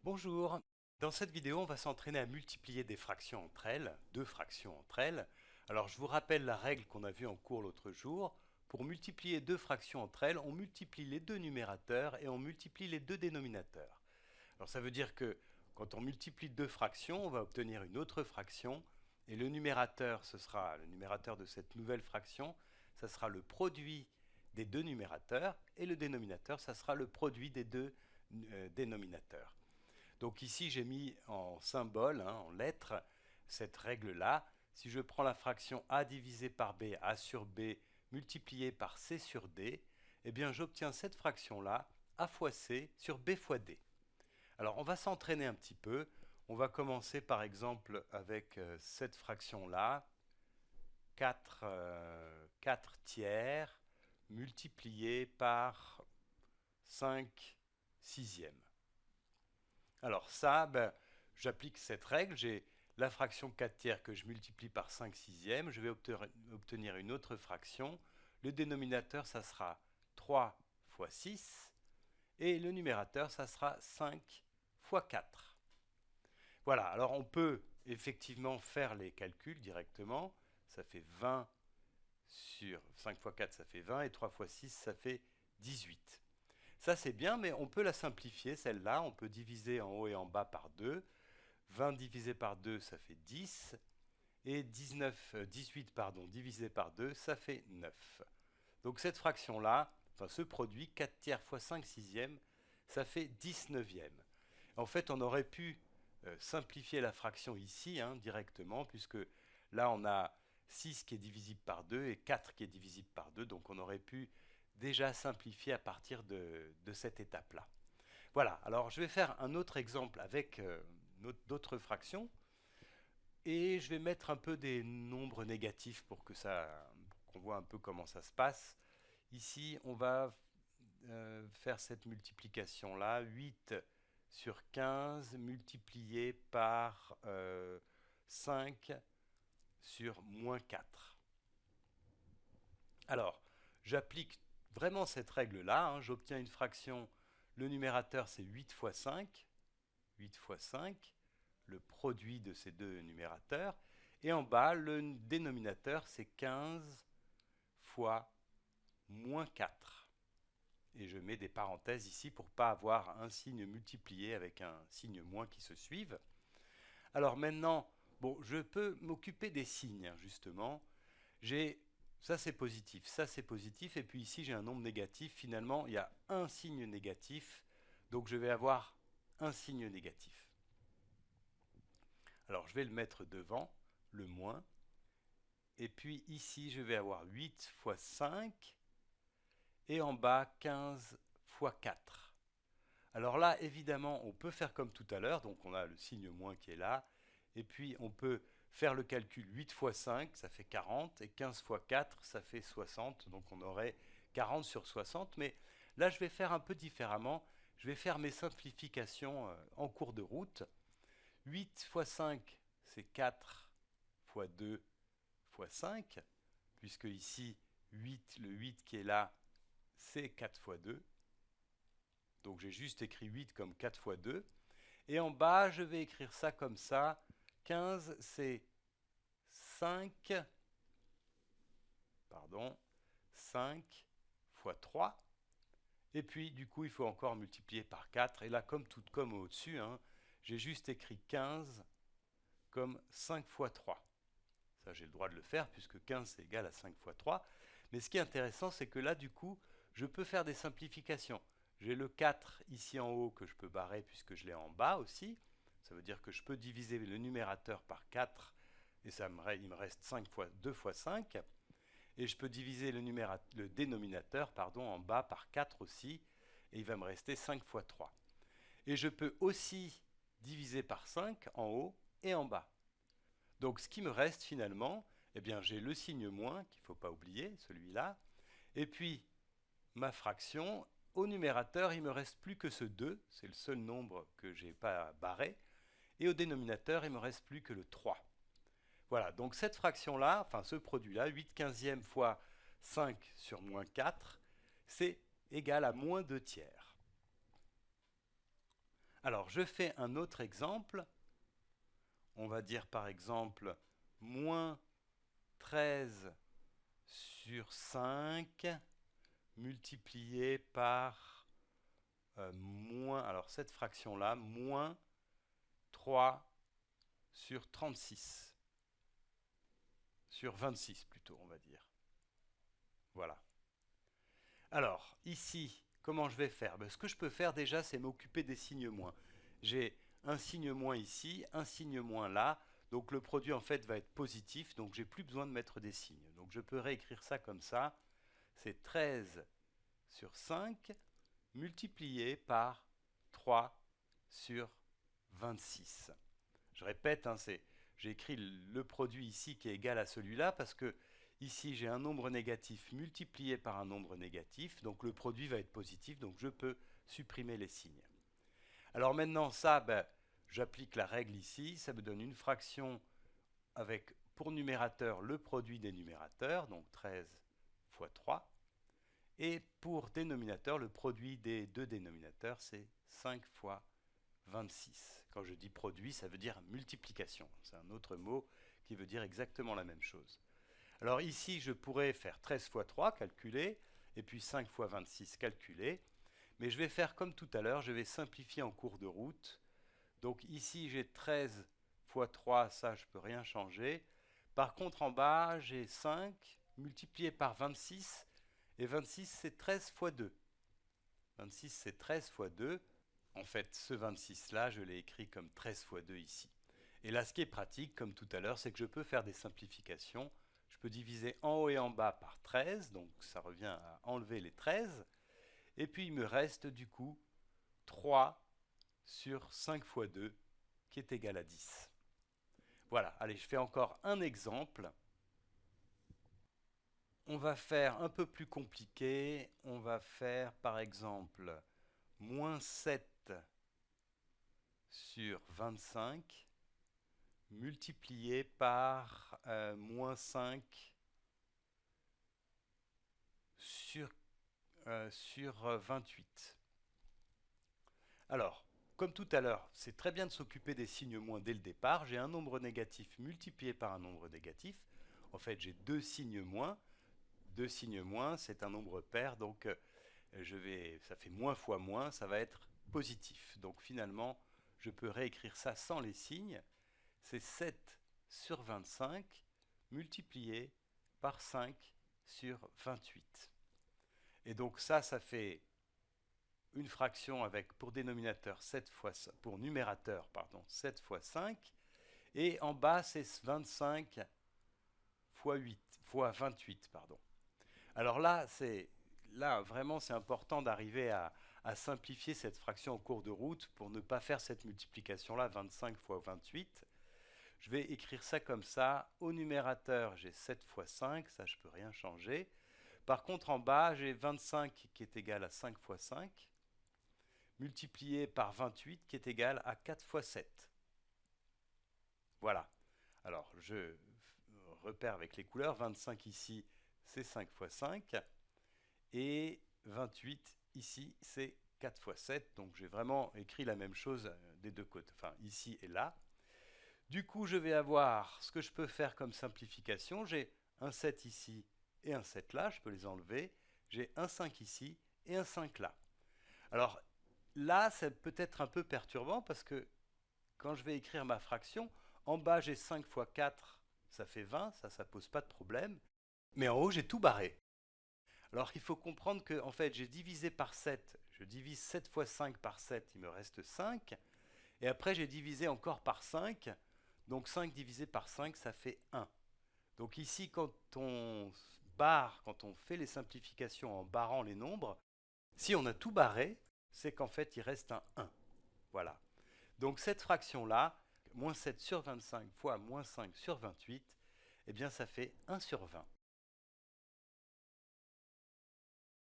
Bonjour. Dans cette vidéo, on va s'entraîner à multiplier des fractions entre elles, deux fractions entre elles. Alors, je vous rappelle la règle qu'on a vue en cours l'autre jour. Pour multiplier deux fractions entre elles, on multiplie les deux numérateurs et on multiplie les deux dénominateurs. Alors, ça veut dire que quand on multiplie deux fractions, on va obtenir une autre fraction. Et le numérateur, ce sera le numérateur de cette nouvelle fraction, ça sera le produit des deux numérateurs. Et le dénominateur, ça sera le produit des deux dénominateurs. Donc ici, j'ai mis en symbole, en lettres, cette règle-là. Si je prends la fraction a divisé par b, a sur b, multiplié par c sur d, eh bien j'obtiens cette fraction-là, a fois c sur b fois d. Alors on va s'entraîner un petit peu. On va commencer par exemple avec cette fraction-là, 4 tiers multiplié par 5 sixièmes. Alors ça, j'applique cette règle. J'ai la fraction 4 tiers que je multiplie par 5 sixièmes. Je vais obtenir une autre fraction. Le dénominateur, ça sera 3 fois 6. Et le numérateur, ça sera 5 fois 4. Voilà, alors on peut effectivement faire les calculs directement. Ça fait 20 sur 5 fois 4, ça fait 20. Et 3 fois 6, ça fait 18. Ça c'est bien, mais on peut la simplifier, celle-là. On peut diviser en haut et en bas par 2. 20 divisé par 2, ça fait 10. Et 18 divisé par 2, ça fait 9. Donc cette fraction-là, enfin ce produit, 4 tiers fois 5 sixièmes, ça fait 19e. En fait, on aurait pu simplifier la fraction ici directement, puisque là on a 6 qui est divisible par 2 et 4 qui est divisible par 2. Donc on aurait pu déjà simplifier à partir de cette étape-là. Voilà, alors je vais faire un autre exemple avec d'autres fractions. Et je vais mettre un peu des nombres négatifs pour qu'on voit un peu comment ça se passe. Ici, on va faire cette multiplication-là, 8 sur 15 multiplié par 5 sur moins 4. Alors, j'applique vraiment cette règle-là. J'obtiens une fraction, le numérateur c'est 8 fois 5. 8 fois 5, le produit de ces deux numérateurs. Et en bas, le dénominateur, c'est 15 fois moins 4. Et je mets des parenthèses ici pour ne pas avoir un signe multiplié avec un signe moins qui se suivent. Alors maintenant, bon, je peux m'occuper des signes, justement. Ça c'est positif, et puis ici j'ai un nombre négatif. Finalement, il y a un signe négatif, donc je vais avoir un signe négatif. Alors je vais le mettre devant, le moins. Et puis ici, je vais avoir 8 fois 5. Et en bas, 15 fois 4. Alors là, évidemment, on peut faire comme tout à l'heure. Donc on a le signe moins qui est là. Et puis on peut faire le calcul 8 fois 5, ça fait 40. Et 15 fois 4, ça fait 60. Donc on aurait 40 sur 60. Mais là, je vais faire un peu différemment. Je vais faire mes simplifications en cours de route. 8 fois 5, c'est 4 fois 2 fois 5, puisque ici, 8, le 8 qui est là, c'est 4 fois 2. Donc j'ai juste écrit 8 comme 4 fois 2. Et en bas, je vais écrire ça comme ça. 15, c'est 5, 5 fois 3. Et puis, du coup, il faut encore multiplier par 4. Et là, comme au-dessus, j'ai juste écrit 15 comme 5 fois 3. Ça, j'ai le droit de le faire puisque 15 c'est égal à 5 fois 3. Mais ce qui est intéressant, c'est que là, du coup, je peux faire des simplifications. J'ai le 4 ici en haut que je peux barrer puisque je l'ai en bas aussi. Ça veut dire que je peux diviser le numérateur par 4 et il me reste 2 fois 5. Et je peux diviser le dénominateur en bas par 4 aussi et il va me rester 5 fois 3. Et je peux aussi diviser par 5 en haut et en bas. Donc ce qui me reste finalement, eh bien j'ai le signe moins, qu'il ne faut pas oublier, celui-là, et puis ma fraction, au numérateur, il ne me reste plus que ce 2, c'est le seul nombre que je n'ai pas barré, et au dénominateur, il ne me reste plus que le 3. Voilà, donc cette fraction-là, enfin ce produit-là, 8 quinzièmes fois 5 sur moins 4, c'est égal à moins 2 tiers. Alors, je fais un autre exemple. On va dire par exemple moins 13 sur 5 multiplié par moins, alors cette fraction-là, moins 3 sur 36, sur 26 plutôt, on va dire. Voilà. Alors, ici, comment je vais faire? Ce que je peux faire déjà, c'est m'occuper des signes moins. J'ai un signe moins ici, un signe moins là, donc le produit en fait va être positif, donc j'ai plus besoin de mettre des signes. Donc je peux réécrire ça comme ça, c'est 13 sur 5 multiplié par 3 sur 26. Je répète, hein, j'ai écrit le produit ici qui est égal à celui-là parce que ici j'ai un nombre négatif multiplié par un nombre négatif, donc le produit va être positif, donc je peux supprimer les signes. Alors maintenant ça, j'applique la règle ici, ça me donne une fraction avec pour numérateur le produit des numérateurs, donc 13 fois 3, et pour dénominateur, le produit des deux dénominateurs, c'est 5 fois 26. Quand je dis produit, ça veut dire multiplication. C'est un autre mot qui veut dire exactement la même chose. Alors ici, je pourrais faire 13 fois 3, calculer, et puis 5 fois 26, calculer. Mais je vais faire comme tout à l'heure, je vais simplifier en cours de route. Donc ici, j'ai 13 fois 3, ça, je ne peux rien changer. Par contre, en bas, j'ai 5 multiplié par 26, et 26, c'est 13 fois 2. 26, c'est 13 fois 2. En fait, ce 26-là, je l'ai écrit comme 13 fois 2 ici. Et là, ce qui est pratique, comme tout à l'heure, c'est que je peux faire des simplifications. Je peux diviser en haut et en bas par 13, donc ça revient à enlever les 13. Et puis, il me reste du coup 3 sur 5 fois 2, qui est égal à 10. Voilà, allez, je fais encore un exemple. On va faire un peu plus compliqué. On va faire, par exemple, moins 7 sur 25 multiplié par moins 5 sur 28. Alors, comme tout à l'heure, c'est très bien de s'occuper des signes moins dès le départ. J'ai un nombre négatif multiplié par un nombre négatif. En fait, j'ai deux signes moins. Deux signes moins, c'est un nombre pair, donc ça fait moins fois moins, ça va être positif. Donc finalement, je peux réécrire ça sans les signes. C'est 7 sur 25 multiplié par 5 sur 28. Et donc ça fait une fraction avec pour dénominateur 7 fois, pour numérateur, pardon, 7 fois 5. Et en bas, c'est 25 fois 8, fois 28, pardon. Alors là, vraiment, c'est important d'arriver à simplifier cette fraction en cours de route pour ne pas faire cette multiplication-là, 25 fois 28. Je vais écrire ça comme ça. Au numérateur, j'ai 7 fois 5, ça je ne peux rien changer. Par contre, en bas, j'ai 25 qui est égal à 5 fois 5, multiplié par 28 qui est égal à 4 fois 7. Voilà. Alors, je repère avec les couleurs. 25 ici, c'est 5 fois 5. Et 28 ici, c'est 4 fois 7. Donc, j'ai vraiment écrit la même chose des deux côtés. Enfin, ici et là. Du coup, je vais avoir ce que je peux faire comme simplification. J'ai un 7 ici et un 7 là. Je peux les enlever. J'ai un 5 ici et un 5 là. Alors, là, c'est peut-être un peu perturbant parce que quand je vais écrire ma fraction, en bas, j'ai 5 fois 4, ça fait 20, ça pose pas de problème. Mais en haut, j'ai tout barré. Alors, il faut comprendre que en fait, j'ai divisé par 7. Je divise 7 fois 5 par 7, il me reste 5. Et après, j'ai divisé encore par 5. Donc, 5 divisé par 5, ça fait 1. Donc ici, quand on barre, quand on fait les simplifications en barrant les nombres, si on a tout barré, c'est qu'en fait, il reste un 1. Voilà. Donc cette fraction-là, moins 7 sur 25 fois moins 5 sur 28, eh bien ça fait 1 sur 20.